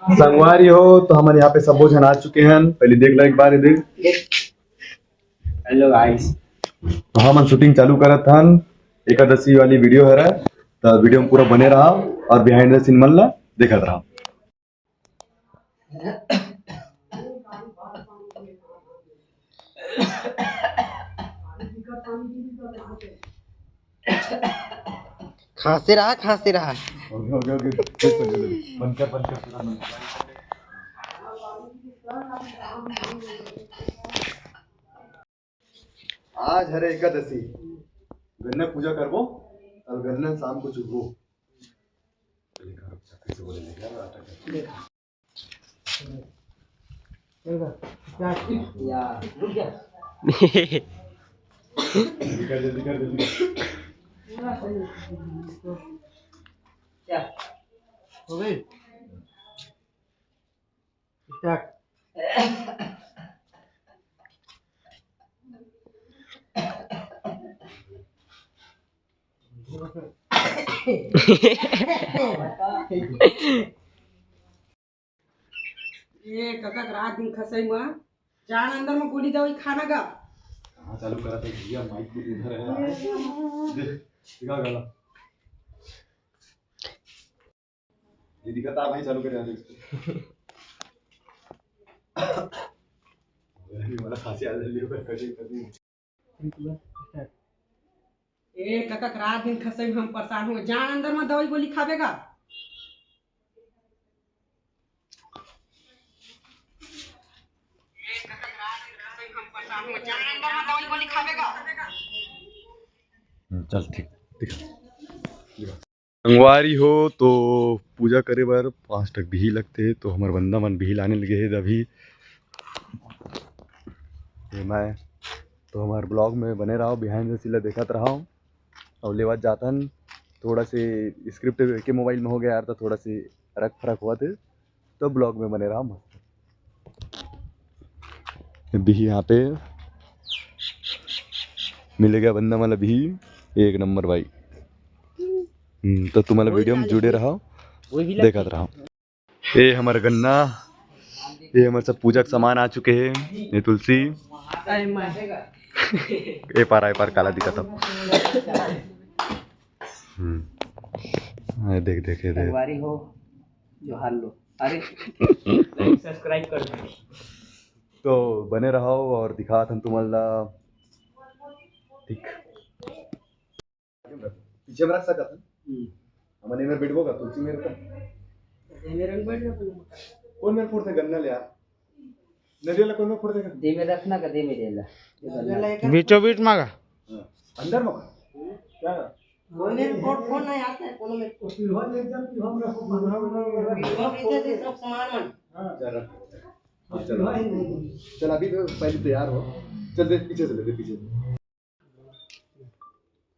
संगवारी हो तो हमारे यहाँ पे सब जन आ चुके हैं। पहले देख लो एक बार इधर। Hello guys. तो हम शूटिंग चालू करत हन। एकादशी वाली वीडियो है रे, तो वीडियो में पूरा बने रहा और बिहाइंड द सीन मन ला देखत रहा। खांसी रहा खांसी रहा। ओके ओके ओके बंद कर पूरा बंद कर। आज हरे एकादशी गन्ना पूजा करबो और गन्ना शाम को चुगबो। या रुक जा। जल्दी कर जल्दी कर। क्या हो गई स्टार्ट। ये काका रात दिन खसई में जान अंदर में गोली दवाई खाना का हाँ चालू करा था भैया माइक को इधर है। दिखा गला दीदी का ताप है चालू कर यार इसको। ये वाला खांसी आ रही है कभी कभी। ए काका रात दिन खसई में हम परेशान हो जान अंदर में दवाई गोली खावेगा। चल ठीक दिखा। संगवारी हो तो पूजा करे बार 5 तक भी लगते तो हमारे बंदा मन भी लाने लगे है अभी। ये मैं तो हमारे ब्लॉग में बने रहा बिहाइंड द सीन देखत रहा हूँ और लेवत जाता थोड़ा से स्क्रिप्ट के मोबाइल में हो गया यार तो थोड़ा सी रख फरक हुआ थे तो ब्लॉग में बने रहा मस्त। भी यहाँ पे मिलेगा बंदा वाला भी एक नंबर भाई। तो तुम्हारा वीडियो में जुड़े रहो देखा रहा। ये हमारा गन्ना ये हमारे सब पूजा के सामान आ चुके हैं। ये तुलसी ए पार काला दिखा था। देख देख देख संगवारी हो जो हाल लो। अरे लाइक सब्सक्राइब कर दो। तो बने रहो और दिखा था तुम्हारा ठीक पीछे में रख सका था। हमने में बैठबो का तुलसी मेरे का मेरे रंग बैठ कौन मेरे फोड़ से गन्ना ले यार नरियल कौन में फोड़ देगा दे में रखना का दे में रेला बीचों बीच मांगा अंदर में क्या बोले फोन नहीं आता है कोनो में तो फिलहाल एकदम हम रखो इधर सब सामान मन हां चल अभी तो पहले तैयार हो। चल दे पीछे से ले पीछे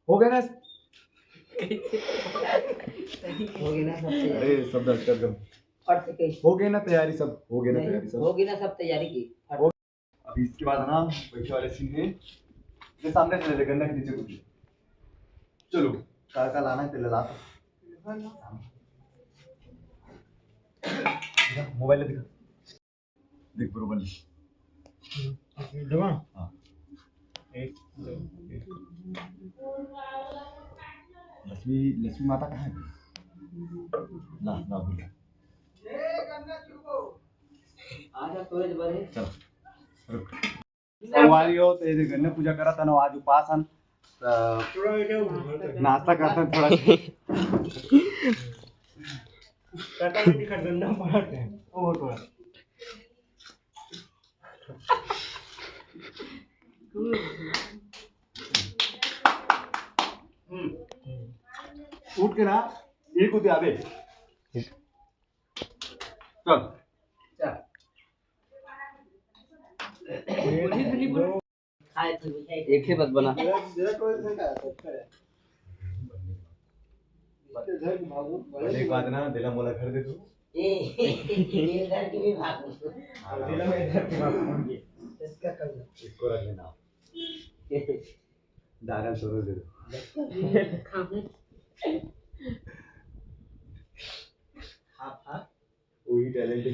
हो गया ना हो गई ना सब तैयारी। अरे सब दर्द कर दो फट से कहीं हो गई ना तैयारी सब हो गई ना तैयारी सब होगी ना सब तैयारी की। अभी इसके बाद ना बैठे वाले सीन है ये सामने से ले गन्ना के नीचे कुछ चलो का लाना है तेरे ला मोबाइल दिखा देख बरोबर दवा हां एक लक्ष्मी माता कहाँ है ना ना भूल आजा तोरे बरे चलो रुक संगवारी हो तो ये गन्ना पूजा करा था ना आज उपास हन नाश्ता करते हैं थोड़ा काका में दिखा गन्ना पड़ा है ओ तो उठ के ना एक उठे आवे चल खाए थे एक ही बस बना। एक बात ना दिला मोला घर दे तू ये इधर की भी भाग दिला में इधर के बात फोन की इसका कर लो इसको रख लेना दाना छोड़ दे हाँ हाँ वही भी टैलेंट है।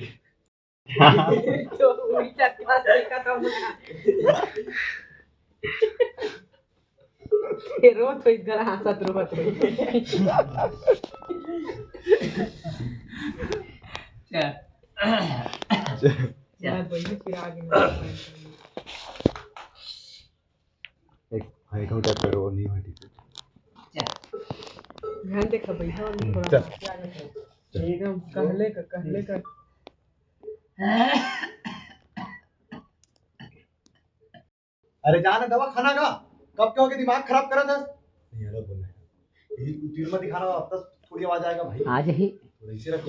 तो उल्टा क्लास देखा था मुझे रो तो इधर हंसत रोत रही यार भाई फिर आगे एक भाई को टैप करो नहीं हुआ ठीक है। ध्यान देखा भैया और थोड़ा चल। एकदम कहले का अरे जाना दवा खाना का कब क्या हो गया दिमाग खराब करा था नहीं अलग बोलना है यही तीर मत दिखाना अब तक थोड़ी आवाज आएगा भाई आज ही थोड़ा इसे रखो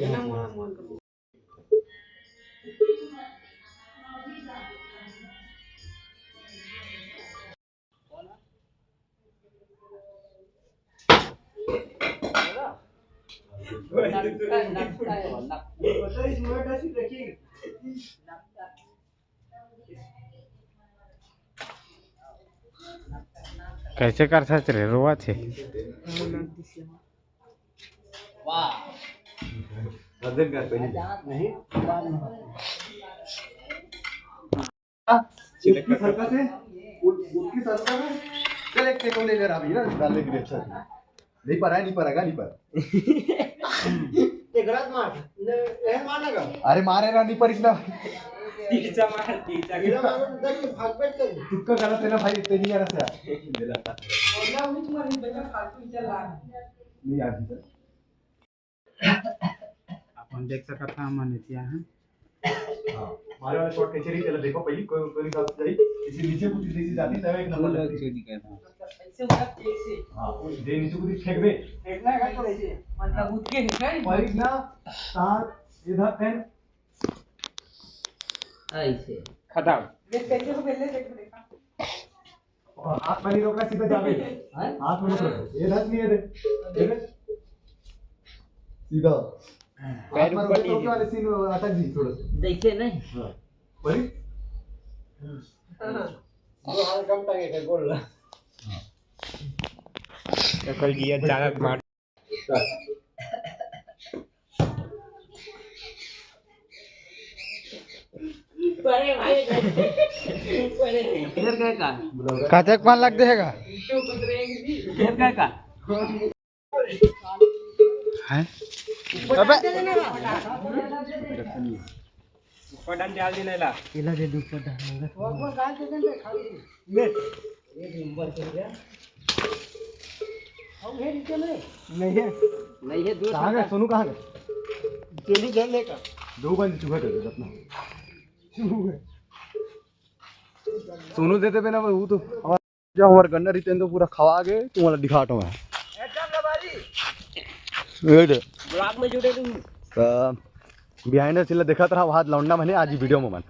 कैसे कर सकते रे रोआ थे गर्दन कर पहले नहीं उसकी सरकत है उसकी सरकत है चल एक टेको ले ले रहा भैया डालने के लिए अच्छा नहीं पर है नहीं पर नहीं पर एक रात मार ए मारेगा अरे मारे ना नहीं पर इसमें तीसरा मार तीसरा गिरा मार उधर के भाग बैठ कर तुक्का गलत है ना भाई इतने नहीं गलत है ना उठ मारी बच्चा फालतू चला नहीं यार सर अपन देख सकत था मन इतिया है हां मारे वाले शॉट कैसे रही चलो देखो पहले कोई निकाल जाई इसी नीचे कुछ नीचे जाती तब एक नंबर लगती चोरी करना ऐसे होगा ऐसे हां दे नीचे कुछ फेंक दे फेंकना है तो ऐसे मतलब उठ के है पॉइंट ना सात इधर पेन ऐसे खत्म ये कैसे को पहले देख देखा और हाथ में नहीं रोकना सीधा जावे हाथ में रोको ये धस नहीं है दे सीधा पैर ऊपर नहीं वाले सीन अटक जी थोड़ा देखते नहीं हां बड़ी वो हाल कम टांगे के गोल तो कल गिया ज्यादा मार परे भाई परे इधर क्या का कतक पान लग देगा तो कुतरेंगे इधर क्या का हैं अबे ऊपर डाल देने ला केला दे दो ऊपर डाल वो गाल दे दे खाली में एक नंबर कर गया हम है नीचे में नहीं है नहीं है दूर कहां गए सोनू कहां गए चली जाने का दो बंद चुका दे अपना सोनू देते पे ना वो तो जब हमारे गन्ना रितेन तो पूरा खवा गए तुम्हारा दिखाटो है ब्लॉग में जुड़े तुम बिहाइंड सिला देखा था वहाँ लौंडा मैंने आज ही वीडियो में मन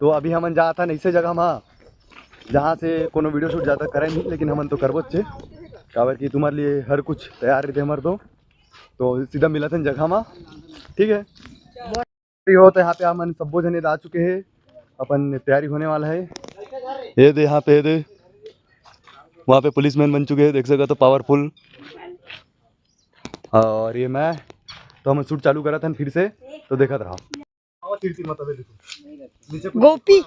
तो अभी हमन जाता नहीं ऐसे जगह में जहाँ से कोनो वीडियो शूट जाता करें नहीं लेकिन हमन तो करबो छे काबर कि तुम्हारे लिए हर कुछ तैयार रहते हमारे तो सीधा मिला था जगह में ठीक है हो तो यहाँ पे हमन सबो जने आ चुके हैं अपन तैयारी होने वाला है ये दे यहाँ पे दे वहाँ पे पुलिसमैन बन चुके हैं देख सका तो पावरफुल और ये मैं तो हम शूट चालू करा था फिर से तो देखा रहा गोपी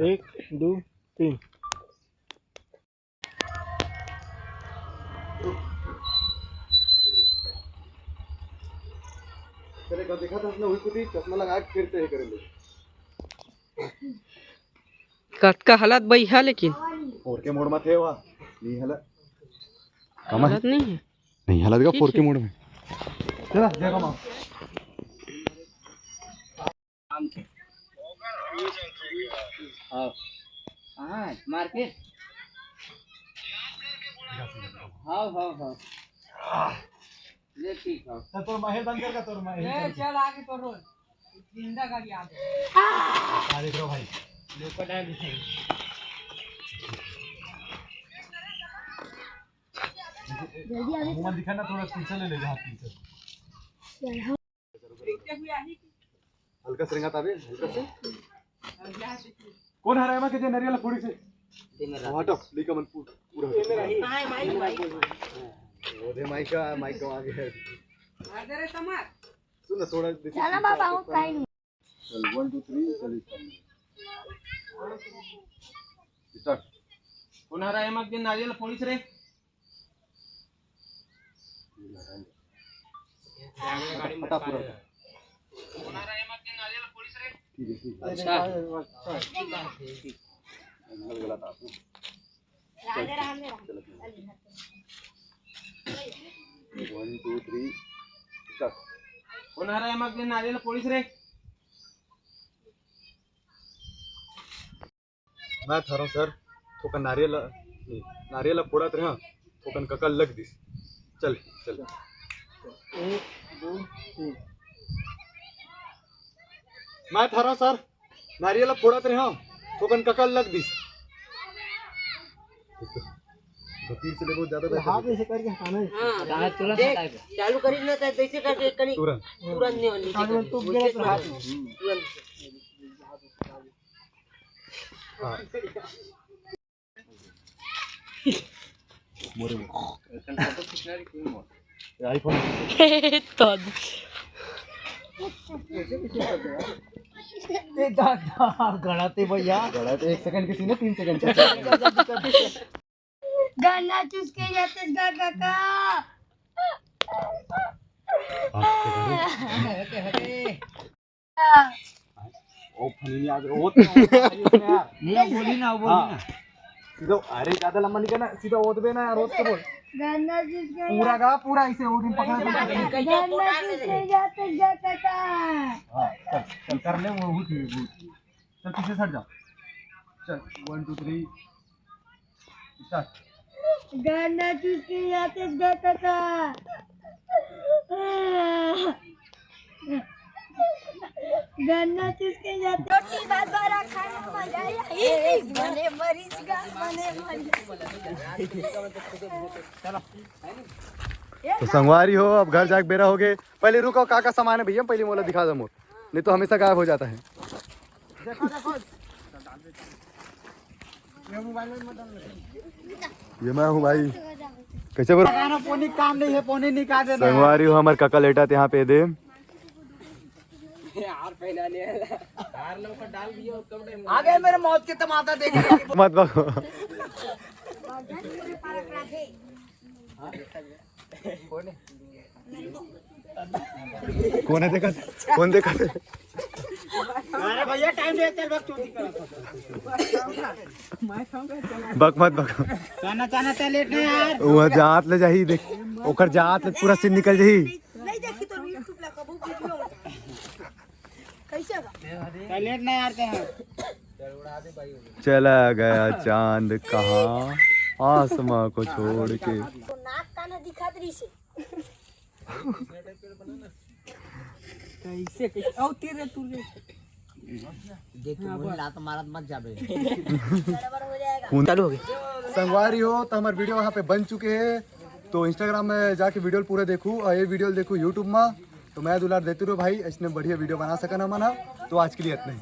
एक दो तीन देखा था उसने हुई चश्मा लगा के फिर से करेंगे कत का हालत बई है लेकिन और के मोड़ में थे वहाँ नहीं हालत हालत नहीं है नहीं हालत का 4 के मोड में चला जय कमा हाँ मार्केट हाँ ये ठीक है तो माहिर बंद कर का तोर माहिर ए चल आगे तो रोल जिंदा का याद आ देख लो भाई ऊपर डाल दीजिए मुंह दिखाना थोड़ा पीछे ले ले हाथ पीछे हल्का से रंगा ताबे हल्का से कौन हराया मैं के नरियल पूरी से हटो लीका मन पूरा हाय भाई वो दे माइक का आगे है। अरे समार सुन ना थोड़ा चला बाबा हूँ कहीं नहीं। चल 1 2 3 चल स्टार्ट। पुन्हा राय मग दिन नारियल पोलीस रे फटा पूरा ठीक है ठीक है। अच्छा गलत था राधे राधे 1 2 3 स्टार्ट। पुन्हा राय मग दिन नारियल पोलीस रे मैं थारो सर थोकन नारियल फोड़त रहा थोकन ककल लग दिस। चल चल 1 2 3 मैं थारो सर नारियल फोड़त रहा थोकन ककल लग दिस। गति से बहुत ज्यादा हाथ ऐसे करके हटाना है। हां तुरंत देख हटाएगा चालू करी ना तो ऐसे करके करी तुरंत तुरंत नहीं नीचे तो गिरा तो हाथ तुरंत हाँ मोरे फोटो खींचना रे क्यों मोर आईफोन तद ए दादा गड़ाते भैया गड़ा तो 1 सेकंड की थी ना 3 सेकंड की। गाना चूस के जाते गा काका। ओ फनी नहीं आ गया वो तो नहीं बोली ना हाँ सीधा अरे ज्यादा लंबा नहीं करना सीधा ओद बे ना यार ओद के बोल गाना चूस के पूरा गा पूरा ऐसे वो दिन पकड़ गाना चूस के जाते गा काका। हाँ चल चल कर ले वो ठीक है चल पीछे हट जा चल 1 2 3 स्टार्ट। गाना चूस के जाते गा काका। गाना चूस के जाते रोटी भात बड़ा खाना मजा आई बने मरीज गा बने मरीज। तो संगवारी हो अब घर जाके बेरा हो गए। पहले रुको का सामान है भैया पहले मोला दिखा दो मोर नहीं तो हमेशा गायब हो जाता है। ये मैं हूँ भाई कैसे बोल पोनी काम नहीं है पोनी निकाल देना संगवारी हो हमारे काका लेटा थे यहाँ पे दे यार पहला ले यार लोग को डाल दियो कम टाइम आ गए मेरे मौत के तमाशा देख मत बको कौन है देखा कौन देखा अरे भैया टाइम दे चल बक चोरी कर बक मत बक खाना चाना ते लेट नहीं यार वहाँ जात ले जाही देख ओकर जात ले पूरा सीन निकल जाही नहीं देखी तो YouTube ला कबू वीडियो कैसे बा लेट नहीं यार ते चला गया चांद कहाँ आसमां को छोड़ के। तो नाक काना दिखात रही से कैसे कैसे औ तेरे तू रे देख मुझे लात मारत मत जाबे बराबर हो जाएगा। चालू हो गई संगवारी हो तो हमारे वीडियो वहाँ पे बन चुके हैं तो इंस्टाग्राम में जाके वीडियो पूरा देखूँ और ये वीडियो देखूँ यूट्यूब में तो मैं दुलार देती रहूँ भाई इसने बढ़िया वीडियो बना सका ना मना तो आज के लिए इतना ही।